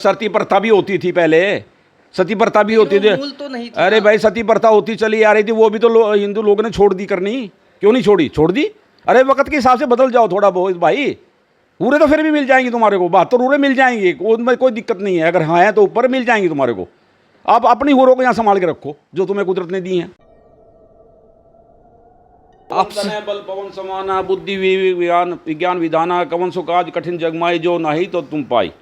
सती प्रथा भी होती थी पहले, सती प्रथा भी होती थी। मूल तो नहीं था। अरे भाई सती प्रथा होती चली आ रही थी, वो भी तो हिंदू लोगों ने छोड़ दी करनी। क्यों नहीं छोड़ी? छोड़ दी। अरे वक्त के हिसाब से बदल जाओ थोड़ा बहुत भाई। पूरे तो फिर भी मिल जाएंगे तुम्हारे को, 72 पूरे मिल जाएंगे, उनमें कोई दिक्कत नहीं है। अगर हाँ है तो ऊपर मिल जाएंगे तुम्हारे को। आप अपनी हुरों को यहाँ संभाल के रखो जो तुम्हें कुदरत ने दी हैं। आपसे बल पवन समाना बुद्धि विज्ञान विधाना कवन सो काज कठिन जगमाई जो नहीं तो तुम पाई।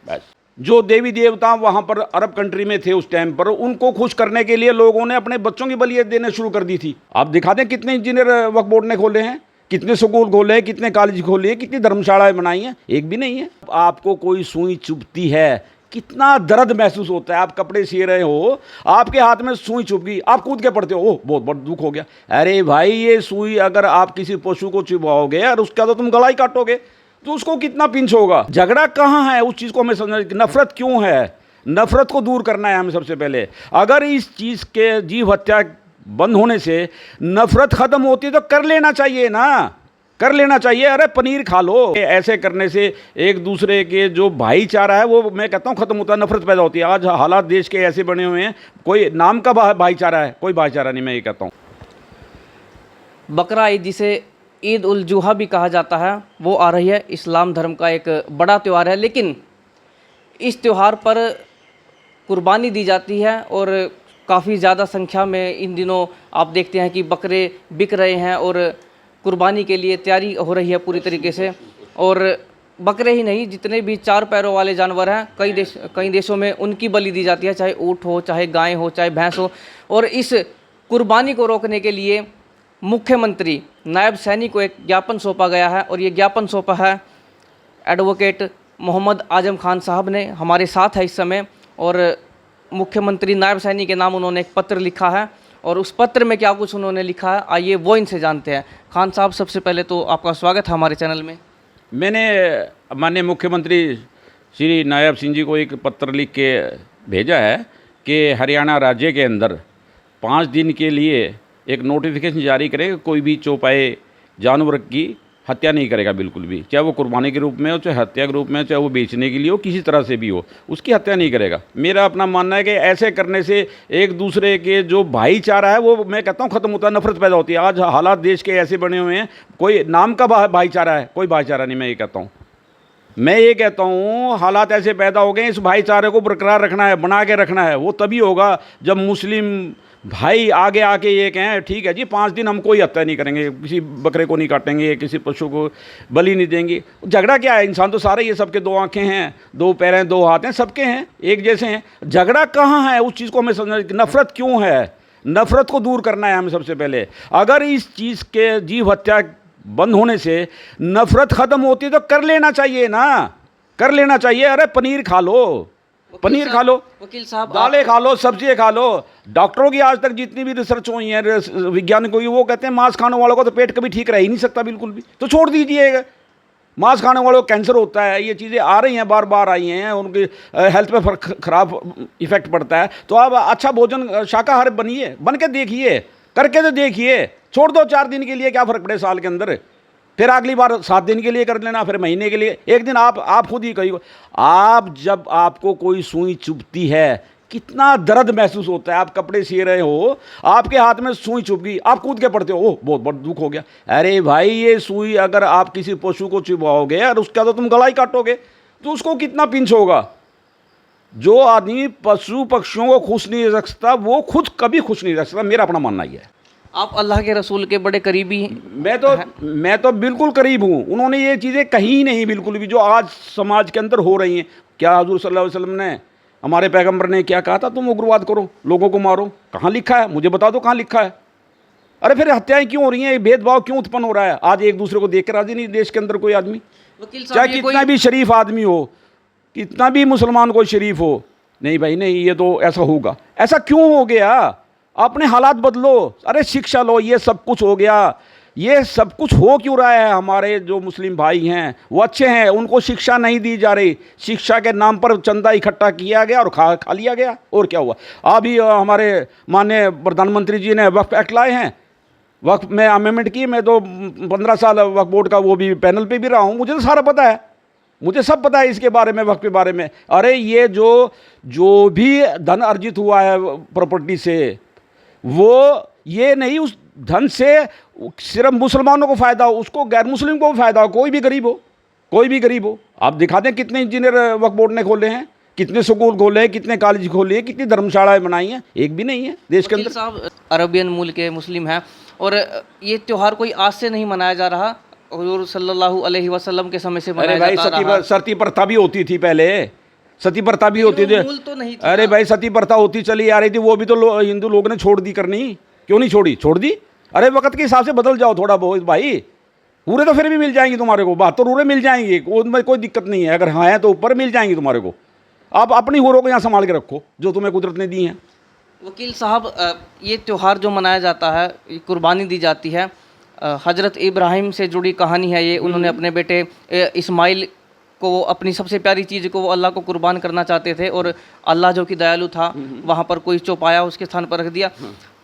बस जो देवी देवता वहाँ पर अरब कंट्री में थे उस टाइम पर, उनको खुश करने के लिए लोगों ने अपने बच्चों की बलि देने शुरू कर दी थी। आप दिखा दें कितने इंजीनियर वक्फ बोर्ड ने खोले हैं, कितने स्कूल खोले हैं, कितने कॉलेज खोले हैं, कितनी धर्मशालाएं बनाई हैं, एक भी नहीं है। आपको कोई सुई चुभती है, कितना दर्द महसूस होता है। आप कपड़े सी रहे हो, आपके हाथ में सुई चुभ गई, आप कूद के पड़ते हो, ओह बहुत बड़ा दुख हो गया। अरे भाई ये सुई अगर आप किसी पशु को चुभाओगे और उसका तो तुम गला ही काटोगे तो उसको कितना पिंच होगा। झगड़ा कहाँ है, उस चीज़ को हमें समझना। नफरत क्यों है? नफरत को दूर करना है हमें सबसे पहले। अगर इस चीज़ के जीव हत्या बंद होने से नफरत ख़त्म होती है तो कर लेना चाहिए ना, कर लेना चाहिए। अरे पनीर खा लो। ऐसे करने से एक दूसरे के जो भाईचारा है वो मैं कहता हूँ ख़त्म होता है, नफरत पैदा होती है। आज हालात देश के ऐसे बने हुए हैं, कोई नाम का भाईचारा है, कोई भाईचारा नहीं। मैं ये कहता हूँ बकरा ईद, जिसे ईद उल जुहा भी कहा जाता है, वो आ रही है। इस्लाम धर्म का एक बड़ा त्यौहार है, लेकिन इस त्यौहार पर कुर्बानी दी जाती है और काफ़ी ज़्यादा संख्या में इन दिनों आप देखते हैं कि बकरे बिक रहे हैं और कुर्बानी के लिए तैयारी हो रही है पूरी तरीके से। और बकरे ही नहीं, जितने भी चार पैरों वाले जानवर हैं कई देशों में उनकी बलि दी जाती है, चाहे ऊँट हो, चाहे गाय हो, चाहे भैंस हो। और इस कुर्बानी को रोकने के लिए मुख्यमंत्री नायब सैनी को एक ज्ञापन सौंपा गया है और ये ज्ञापन सौंपा है एडवोकेट मोहम्मद आजम खान साहब ने। हमारे साथ है इस समय और मुख्यमंत्री नायब सैनी के नाम उन्होंने एक पत्र लिखा है और उस पत्र में क्या कुछ उन्होंने लिखा है आइए वो इनसे जानते हैं। खान साहब, सबसे पहले तो आपका स्वागत है हमारे चैनल में। मैंने माननीय मुख्यमंत्री श्री नायब सिंह जी को एक पत्र लिख के भेजा है कि हरियाणा राज्य के अंदर 5 दिन के लिए एक नोटिफिकेशन जारी करें, कोई भी चौपाए जानवर की हत्या नहीं करेगा बिल्कुल भी, चाहे वो कुर्बानी के रूप में हो, चाहे हत्या के रूप में हो, चाहे वो बेचने के लिए हो, किसी तरह से भी हो, उसकी हत्या नहीं करेगा। मेरा अपना मानना है कि ऐसे करने से एक दूसरे के जो भाईचारा है वो मैं कहता हूँ ख़त्म होता है, नफरत पैदा होती है। आज हालात देश के ऐसे बने हुए हैं, कोई नाम का भाईचारा है, कोई भाईचारा नहीं। मैं ये कहता हूँ हालात ऐसे पैदा हो गए, इस भाईचारे को बरकरार रखना है, बना के रखना है। वो तभी होगा जब मुस्लिम भाई आगे आके ये कहें ठीक है जी 5 दिन हम कोई हत्या नहीं करेंगे, किसी बकरे को नहीं काटेंगे, किसी पशु को बलि नहीं देंगे। झगड़ा क्या है? इंसान तो सारे ये सबके 2 आंखें हैं, 2 पैर हैं, 2 हाथ हैं, सबके हैं, एक जैसे हैं। झगड़ा कहाँ है? उस चीज़ को हमें समझना। नफरत क्यों है? नफरत को दूर करना है हमें सबसे पहले। अगर इस चीज़ के जीव हत्या बंद होने से नफरत ख़त्म होती है तो कर लेना चाहिए ना, कर लेना चाहिए। अरे पनीर खा लो, पनीर खा लो, वकील साहब दालें खा लो, सब्जियाँ खा लो। डॉक्टरों की आज तक जितनी भी रिसर्च हुई है, वैज्ञानिकों की, वो कहते हैं मांस खाने वालों का तो पेट कभी ठीक रह ही नहीं सकता बिल्कुल भी, तो छोड़ दीजिए। मांस खाने वालों को कैंसर होता है, ये चीज़ें आ रही हैं, बार बार आई हैं, उनकी हेल्थ पे ख़राब इफेक्ट पड़ता है। तो आप अच्छा भोजन शाकाहारी बनिए, बन के देखिए, करके तो देखिए। छोड़ दो 4 दिन के लिए, क्या फ़र्क पड़े साल के अंदर। फिर अगली बार 7 दिन के लिए कर लेना, फिर महीने के लिए। एक दिन आप खुद ही कहिए, आप जब आपको कोई सुई चुभती है कितना दर्द महसूस होता है। आप कपड़े सी रहे हो, आपके हाथ में सुई चुभ गई, आप कूद के पड़ते हो, ओह बहुत बड़ा दुख हो गया। अरे भाई ये सुई अगर आप किसी पशु को चुभाओगे और उसका तो तुम गला ही काटोगे तो उसको कितना पिंच होगा। जो आदमी पशु पक्षियों को खुश नहीं रख सकता वो खुद कभी खुश नहीं रख सकता। मेरा अपना मानना ही है। आप अल्लाह के रसूल के बड़े करीबी हैं। मैं तो बिल्कुल करीब हूँ। उन्होंने ये चीज़ें कही ही नहीं बिल्कुल भी, जो आज समाज के अंदर हो रही हैं। क्या हुजूर सल्लल्लाहु अलैहि वसल्लम ने, हमारे पैगंबर ने क्या कहा था? तुम उग्रवाद करो, लोगों को मारो। कहाँ लिखा है? मुझे बता दो कहाँ लिखा है। अरे फिर हत्याएं क्यों हो रही हैं? भेदभाव क्यों उत्पन्न हो रहा है? आज एक दूसरे को देख कर राजी नहीं देश के अंदर कोई आदमी, चाहे कितना भी शरीफ आदमी हो, कितना भी मुसलमान कोई शरीफ हो, नहीं भाई नहीं, ये तो ऐसा होगा। ऐसा क्यों हो गया? अपने हालात बदलो। अरे शिक्षा लो। ये सब कुछ हो गया, ये सब कुछ हो क्यों रहा है? हमारे जो मुस्लिम भाई हैं वो अच्छे हैं, उनको शिक्षा नहीं दी जा रही। शिक्षा के नाम पर चंदा इकट्ठा किया गया और खा लिया गया। और क्या हुआ? अभी हमारे माननीय प्रधानमंत्री जी ने वक्फ एक्ट लाए हैं, वक्फ में अमेंडमेंट की। मैं तो 15 साल वक्फ बोर्ड का वो भी पैनल पे भी रहा हूँ, मुझे तो सारा पता है। मुझे सब पता है इसके बारे में, वक्त के बारे में। अरे ये जो भी धन अर्जित हुआ है प्रॉपर्टी से, वो ये नहीं उस धन से सिर्फ मुसलमानों को फ़ायदा हो, उसको गैर मुस्लिम को भी फ़ायदा हो, कोई भी गरीब हो, कोई भी गरीब हो। आप दिखा दें कितने इंजीनियर वक्फ बोर्ड ने खोले हैं, कितने स्कूल खोले हैं, कितने कॉलेज खोले हैं, कितनी धर्मशालाएं बनाई हैं, एक भी नहीं है देश के वकील अंदर। साहब अरबियन मूल के मुस्लिम हैं और ये त्यौहार कोई आज से नहीं मनाया जा रहा, हुजूर सल्लल्लाहु अलैहि वसल्लम के समय से अरे मनाया भाई जाता रहा। सती प्रथा भी होती थी पहले, सती प्रथा भी होती थी। मूल तो नहीं थी अरे ना। भाई सती प्रथा होती चली आ रही थी, वो भी तो हिंदू लोगों ने छोड़ दी करनी। क्यों नहीं छोड़ी? छोड़ दी। अरे वक्त के हिसाब से बदल जाओ थोड़ा बहुत भाई। पूरे तो फिर भी मिल जाएंगी तुम्हारे को, 72 पूरे मिल जाएंगी, उनमें कोई दिक्कत नहीं है। अगर हाँ है तो ऊपर मिल जाएंगी तुम्हारे को। आप अपनी हुरों को यहाँ संभाल के रखो जो तुम्हें कुदरत ने दी हैं। वकील साहब ये त्यौहार जो मनाया जाता है, ये कुर्बानी दी जाती है, हजरत इब्राहिम से जुड़ी कहानी है ये। उन्होंने अपने बेटे इस्माइल को, अपनी सबसे प्यारी चीज़ को, वो अल्लाह को कुर्बान करना चाहते थे और अल्लाह जो कि दयालु था वहाँ पर कोई चौपाया उसके स्थान पर रख दिया।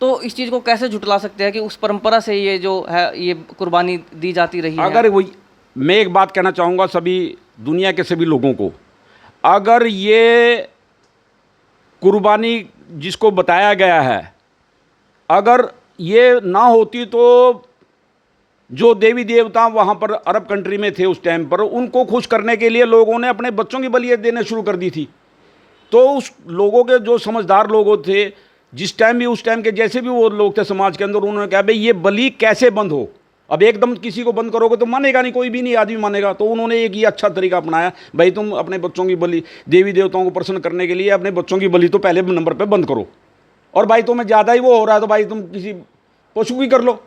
तो इस चीज़ को कैसे झुटला सकते हैं कि उस परंपरा से ये जो है ये कुर्बानी दी जाती रही है? अगर वही, मैं एक बात कहना चाहूँगा सभी दुनिया के सभी लोगों को, अगर ये कुर्बानी जिसको बताया गया है, अगर ये ना होती तो जो देवी देवता वहाँ पर अरब कंट्री में थे उस टाइम पर, उनको खुश करने के लिए लोगों ने अपने बच्चों की बलि देने शुरू कर दी थी। तो उस लोगों के जो समझदार लोग थे, जिस टाइम भी उस टाइम के जैसे भी वो लोग थे समाज के अंदर, उन्होंने कहा भाई ये बलि कैसे बंद हो। अब एकदम किसी को बंद करोगे तो मानेगा नहीं, कोई भी नहीं आदमी मानेगा। तो उन्होंने एक ये अच्छा तरीका अपनाया, भाई तुम अपने बच्चों की बलि, देवी देवताओं को प्रसन्न करने के लिए अपने बच्चों की बलि तो पहले नंबर पे बंद करो। और भाई तुम्हें ज़्यादा ही वो हो रहा है तो भाई तुम किसी पशु की कर लो।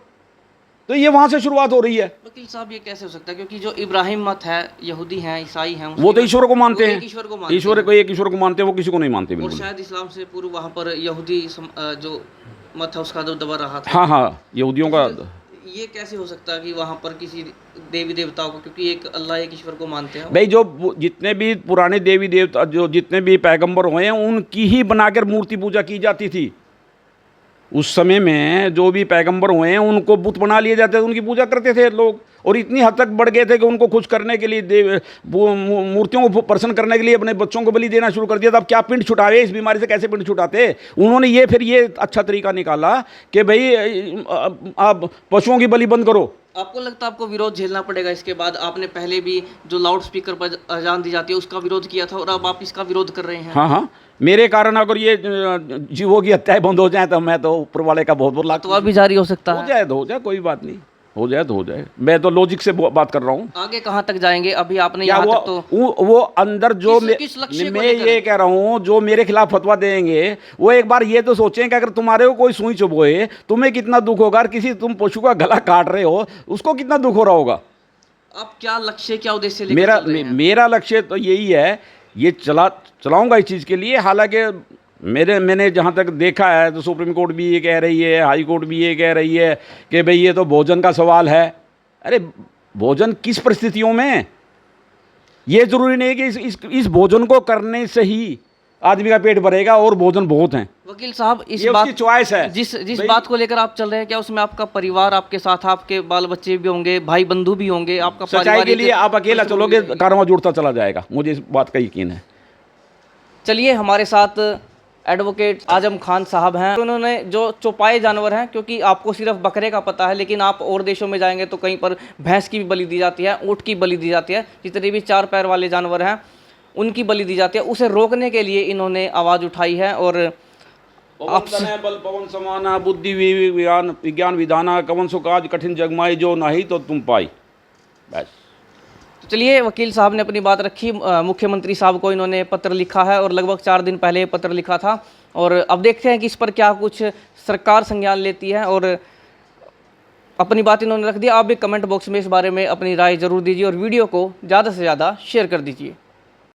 तो ये वहाँ से शुरुआत हो रही है। वकील साहब ये कैसे हो सकता है? क्योंकि जो इब्राहिम मत है, यहूदी हैं, ईसाई हैं, वो तो ईश्वर को मानते हैं, ईश्वर को मानते ईश्वर को, एक ईश्वर को मानते हैं, वो किसी को नहीं मानते और बिल्कुल। शायद इस्लाम से पूर्व वहाँ पर यहूदी जो मत है उसका दबदबा रहा था। हाँ हाँ, यहूदियों का। ये कैसे हो सकता है कि वहाँ पर किसी देवी देवताओं को, क्योंकि एक अल्लाह एक ईश्वर को मानते हैं भाई, जो जितने भी पुराने देवी देवता, जो जितने भी पैगंबर हुए हैं, उनकी ही बनाकर मूर्ति पूजा की जाती थी। उस समय में जो भी पैगंबर हुए हैं उनको बुत बना लिए जाते थे, उनकी पूजा करते थे लोग। और इतनी हद तक बढ़ गए थे कि उनको खुश करने के लिए, मूर्तियों को प्रसन्न करने के लिए अपने बच्चों को बलि देना शुरू कर दिया था। अब क्या पिंड छुटावे, इस बीमारी से कैसे पिंड छुटाते? उन्होंने ये फिर ये अच्छा तरीका निकाला कि भाई आप पशुओं की बलि बंद करो। आपको लगता है आपको विरोध झेलना पड़ेगा इसके बाद? आपने पहले भी जो लाउड स्पीकर पर अजान दी जाती है उसका विरोध किया था और अब आप इसका विरोध कर रहे हैं। हाँ हाँ, मेरे कारण अगर ये जीवों की हत्याएं बंद हो जाए तो मैं तो ऊपर वाले का बहुत बहुत लाख तो भी जारी हो सकता है। हो जाए तो हो जाए, कोई बात नहीं, हो जाए तो हो जाए। मैं तो लॉजिक से बात कर रहा हूँ। आगे कहाँ तक जाएंगे? अभी आपने क्या यहाँ वो, तक तो वो अंदर जो किस लक्ष्य को मैं लेकर? ये कह रहा हूँ, जो मेरे खिलाफ फतवा देंगे वो एक बार ये तो सोचें कि अगर तुम्हारे को कोई सुई चुभोए तुम्हें कितना दुख होगा, और किसी तुम पशु का गला काट रहे हो उसको कितना दुख हो रहा होगा। आप क्या लक्ष्य, क्या उद्देश्य लेकर चल रहे हैं? मेरा लक्ष्य तो यही है, ये चलाऊंगा इस चीज़ के लिए। हालांकि मैंने जहाँ तक देखा है तो सुप्रीम कोर्ट भी ये कह रही है, हाई कोर्ट भी ये कह रही है कि भाई ये तो भोजन का सवाल है। अरे भोजन किस परिस्थितियों में? ये ज़रूरी नहीं कि इस भोजन को करने से ही आदमी का पेट भरेगा, और भोजन बहुत हैं। वकील साहब इस ये बात उसकी चॉइस है। जिस बात को लेकर आप चल रहे हैं, क्या उसमें आपका परिवार आपके साथ, आपके बाल बच्चे भी होंगे, भाई बंधु भी होंगे, आपका सच्चाई के लिए आप अकेला चलोगे, कारवां जुड़ता चला जाएगा, मुझे इस बात का यकीन है। चलिए, हमारे साथ एडवोकेट आजम खान साहब हैं। उन्होंने जो चौपाए जानवर हैं, क्योंकि आपको सिर्फ बकरे का पता है, लेकिन आप और देशों में जाएंगे तो कहीं पर भैंस की भी बलि दी जाती है, ऊँट की बलि दी जाती है, जितने भी 4 पैर वाले जानवर हैं उनकी बलि दी जाती है। उसे रोकने के लिए इन्होंने आवाज़ उठाई है और आपसे बल पवन समाना बुद्धि विज्ञान विधाना कवन सो काज कठिन जगमाई जो नहीं तो तुम पाई। बस। तो चलिए, वकील साहब ने अपनी बात रखी। मुख्यमंत्री साहब को इन्होंने पत्र लिखा है और लगभग 4 दिन पहले पत्र लिखा था, और अब देखते हैं कि इस पर क्या कुछ सरकार संज्ञान लेती है। और अपनी बात इन्होंने रख दी। आप भी कमेंट बॉक्स में इस बारे में अपनी राय ज़रूर दीजिए और वीडियो को ज़्यादा से ज़्यादा शेयर कर दीजिए।